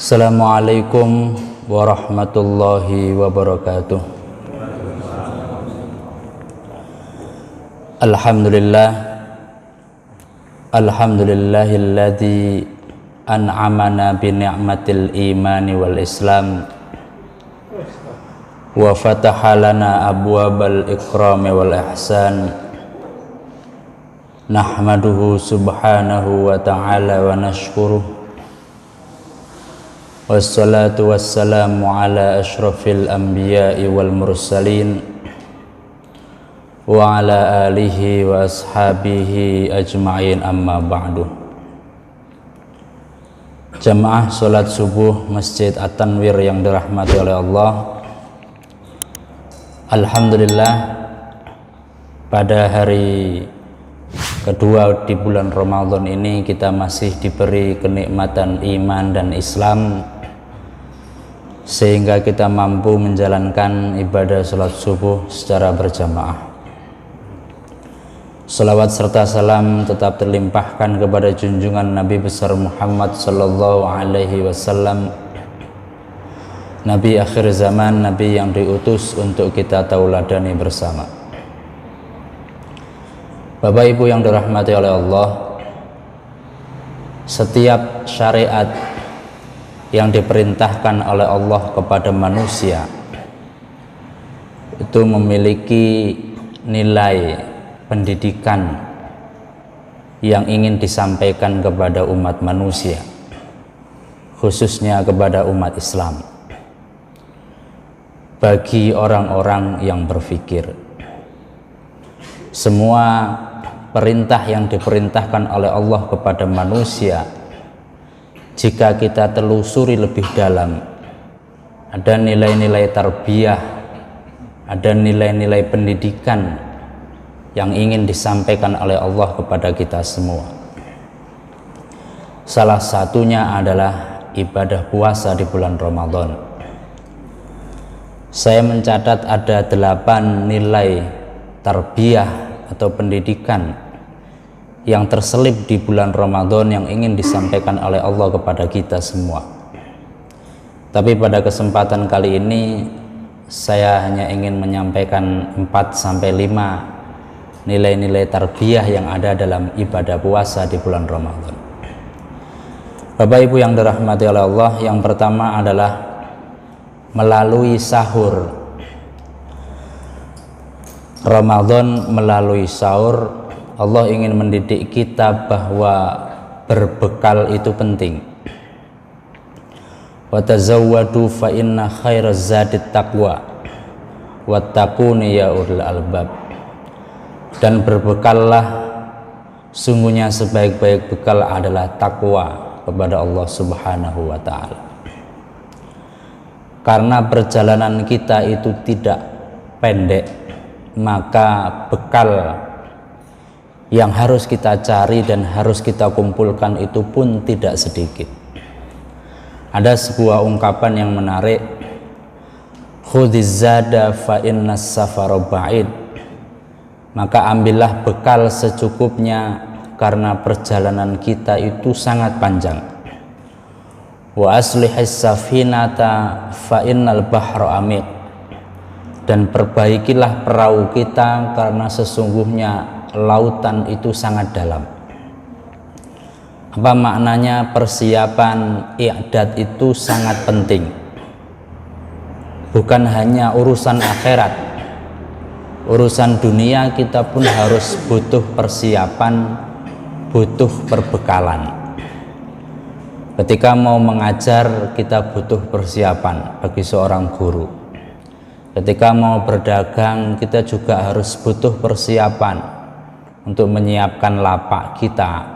Assalamualaikum warahmatullahi wabarakatuh. Alhamdulillahilladzi an'amana bi ni'matil imani wal islam wa fataha lana abwabal ikrami wal ihsan. Nahmaduhu subhanahu wa ta'ala wa nashkuruh. Wassalatu wassalamu ala ashrafil anbiya'i wal mursalin wa ala alihi wa ashabihi ajma'in, amma ba'du. Jamaah salat subuh Masjid At-Tanwir yang dirahmati oleh Allah, alhamdulillah pada hari kedua di bulan Ramadan ini kita masih diberi kenikmatan iman dan Islam sehingga kita mampu menjalankan ibadah salat subuh secara berjamaah. Salawat serta salam tetap terlimpahkan kepada junjungan Nabi besar Muhammad sallallahu alaihi wasallam, Nabi akhir zaman, Nabi yang diutus untuk kita tauladani bersama. Bapak Ibu yang dirahmati oleh Allah, setiap syariat yang diperintahkan oleh Allah kepada manusia itu memiliki nilai pendidikan yang ingin disampaikan kepada umat manusia, khususnya kepada umat Islam, bagi orang-orang yang berpikir. Semua perintah yang diperintahkan oleh Allah kepada manusia, jika kita telusuri lebih dalam, ada nilai-nilai tarbiyah, ada nilai-nilai pendidikan yang ingin disampaikan oleh Allah kepada kita semua. Salah satunya adalah ibadah puasa di bulan Ramadan. Saya mencatat ada 8 nilai tarbiyah atau pendidikan yang terselip di bulan Ramadan yang ingin disampaikan oleh Allah kepada kita semua. Tapi pada kesempatan kali ini saya hanya ingin menyampaikan 4-5 nilai-nilai tarbiyah yang ada dalam ibadah puasa di bulan Ramadan. Bapak Ibu yang dirahmati oleh Allah, yang pertama adalah melalui sahur. Ramadan melalui sahur, Allah ingin mendidik kita bahwa berbekal itu penting. Wa tazawwadu fa inna khairaz zadit taqwa wattaquni ya ulil albab. Dan berbekallah, sungguhnya sebaik-baik bekal adalah takwa kepada Allah Subhanahu wa ta'ala. Karena perjalanan kita itu tidak pendek, maka bekal yang harus kita cari dan harus kita kumpulkan itu pun tidak sedikit. Ada sebuah ungkapan yang menarik, khudiz zada fa innas safara ba'id. Maka ambillah bekal secukupnya karena perjalanan kita itu sangat panjang. Wa aslihis safinata fa innal bahra amiq. Dan perbaikilah perahu kita karena sesungguhnya lautan itu sangat dalam. Apa maknanya? Persiapan i'dad itu sangat penting. Bukan hanya urusan akhirat, urusan dunia kita pun harus butuh persiapan, butuh perbekalan. Ketika mau mengajar kita butuh persiapan bagi seorang guru. Ketika mau berdagang kita juga harus butuh persiapan untuk menyiapkan lapak kita,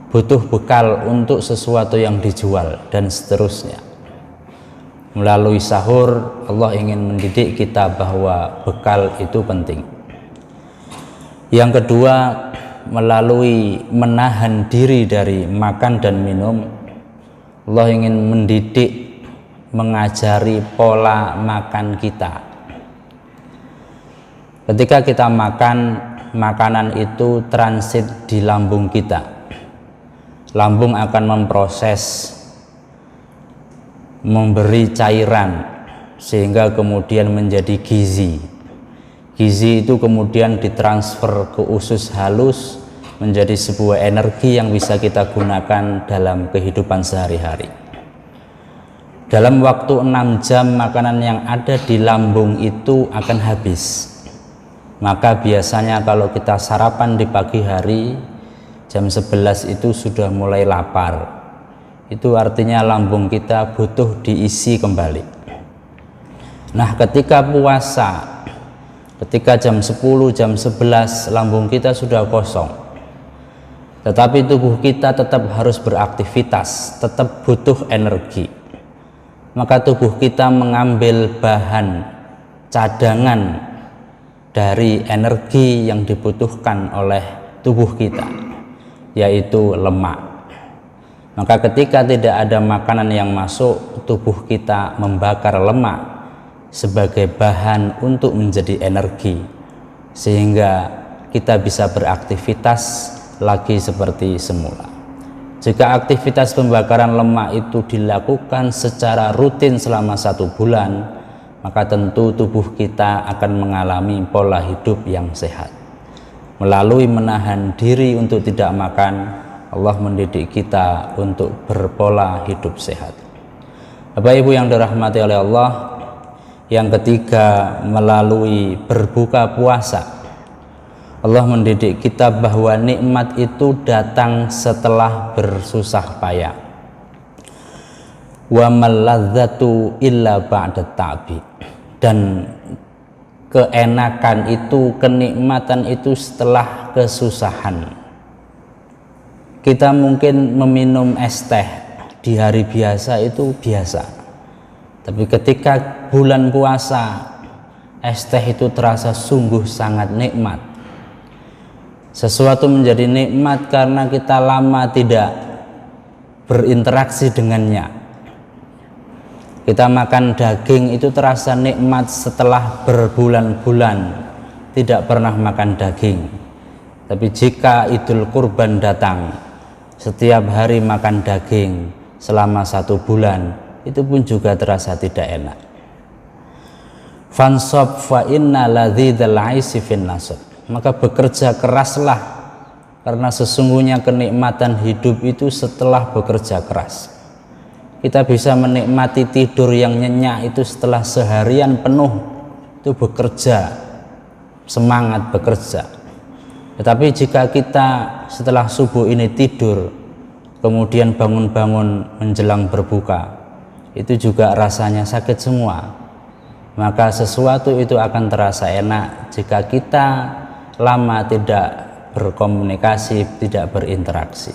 butuh bekal untuk sesuatu yang dijual, dan seterusnya. Melalui sahur Allah ingin mendidik kita bahwa bekal itu penting. Yang kedua, melalui menahan diri dari makan dan minum, Allah ingin mendidik, mengajari pola makan kita. Ketika kita makan, makanan itu transit di lambung kita. Lambung akan memproses memberi cairan sehingga kemudian menjadi gizi. Gizi itu kemudian ditransfer ke usus halus menjadi sebuah energi yang bisa kita gunakan dalam kehidupan sehari-hari. Dalam waktu 6 jam makanan yang ada di lambung itu akan habis. Maka biasanya kalau kita sarapan di pagi hari jam 11 itu sudah mulai lapar. Itu artinya lambung kita butuh diisi kembali. Nah, ketika puasa, ketika jam 10, jam 11 lambung kita sudah kosong, tetapi tubuh kita tetap harus beraktivitas, tetap butuh energi. Maka tubuh kita mengambil bahan cadangan dari energi yang dibutuhkan oleh tubuh kita, yaitu lemak. Maka ketika tidak ada makanan yang masuk, tubuh kita membakar lemak sebagai bahan untuk menjadi energi, sehingga kita bisa beraktivitas lagi seperti semula. Jika aktivitas pembakaran lemak itu dilakukan secara rutin selama 1 bulan, maka tentu tubuh kita akan mengalami pola hidup yang sehat. Melalui menahan diri untuk tidak makan, Allah mendidik kita untuk berpola hidup sehat. Bapak Ibu yang dirahmati oleh Allah, yang ketiga, melalui berbuka puasa, Allah mendidik kita bahwa nikmat itu datang setelah bersusah payah. Wa mal-ladzatu illa ba'da ta'bi. Dan keenakan itu, kenikmatan itu setelah kesusahan. Kita mungkin meminum es teh di hari biasa itu biasa, tapi ketika bulan puasa, es teh itu terasa sungguh sangat nikmat. Sesuatu menjadi nikmat karena kita lama tidak berinteraksi dengannya. Kita makan daging itu terasa nikmat setelah berbulan-bulan tidak pernah makan daging. Tapi jika Idul Kurban datang, setiap hari makan daging selama 1 bulan, itu pun juga terasa tidak enak. Fansob fa inna ladzidal aisi fin nasab. Maka bekerja keraslah, karena sesungguhnya kenikmatan hidup itu setelah bekerja keras. Kita bisa menikmati tidur yang nyenyak itu setelah seharian penuh itu bekerja, semangat bekerja. Tetapi jika kita setelah subuh ini tidur, kemudian bangun-bangun menjelang berbuka, itu juga rasanya sakit semua. Maka sesuatu itu akan terasa enak jika kita lama tidak berkomunikasi, tidak berinteraksi.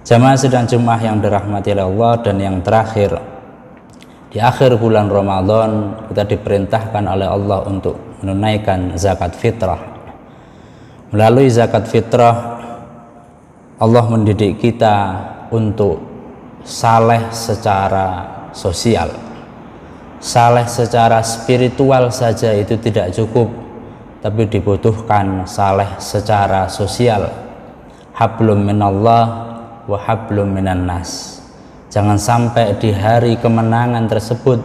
Jamaah sidang Jumat yang dirahmati Allah, dan yang terakhir, di akhir bulan Ramadan kita diperintahkan oleh Allah untuk menunaikan zakat fitrah. Melalui zakat fitrah, Allah mendidik kita untuk saleh secara sosial. Saleh secara spiritual saja itu tidak cukup, tapi dibutuhkan saleh secara sosial. Hablum minallah wa hablum minan nas. Jangan sampai di hari kemenangan tersebut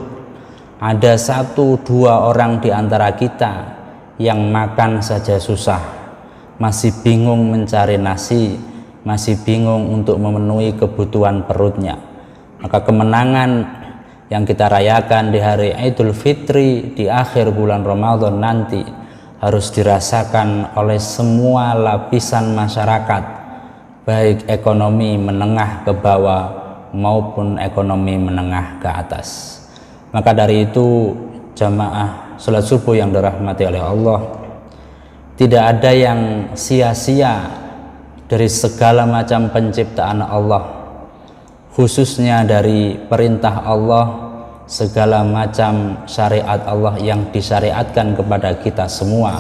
ada 1-2 orang di antara kita yang makan saja susah, masih bingung mencari nasi, masih bingung untuk memenuhi kebutuhan perutnya. Maka kemenangan yang kita rayakan di hari Idul Fitri di akhir bulan Ramadan nanti harus dirasakan oleh semua lapisan masyarakat, baik ekonomi menengah ke bawah maupun ekonomi menengah ke atas. Maka dari itu, jamaah salat subuh yang dirahmati oleh Allah, tidak ada yang sia-sia dari segala macam penciptaan Allah, khususnya dari perintah Allah, segala macam syariat Allah yang disyariatkan kepada kita semua,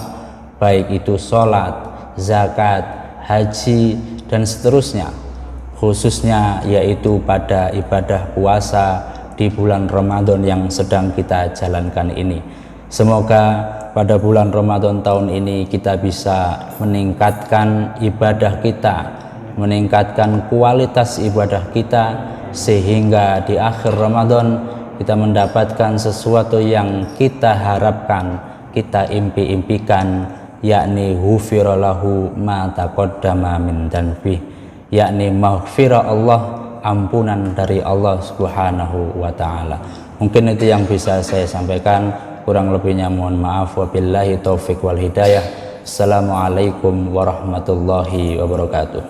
baik itu sholat, zakat, haji, dan seterusnya, khususnya yaitu pada ibadah puasa di bulan Ramadan yang sedang kita jalankan ini. Semoga pada bulan Ramadan tahun ini kita bisa meningkatkan ibadah kita, meningkatkan kualitas ibadah kita, sehingga di akhir Ramadan kita mendapatkan sesuatu yang kita harapkan, kita impi-impikan, yakni ghufira lahu ma taqaddama min dhanbi, yakni maghfirah Allah, ampunan dari Allah Subhanahu wa taala. Mungkin itu yang bisa saya sampaikan, kurang lebihnya mohon maaf. Wabillahi taufik wal hidayah. Assalamualaikum warahmatullahi wabarakatuh.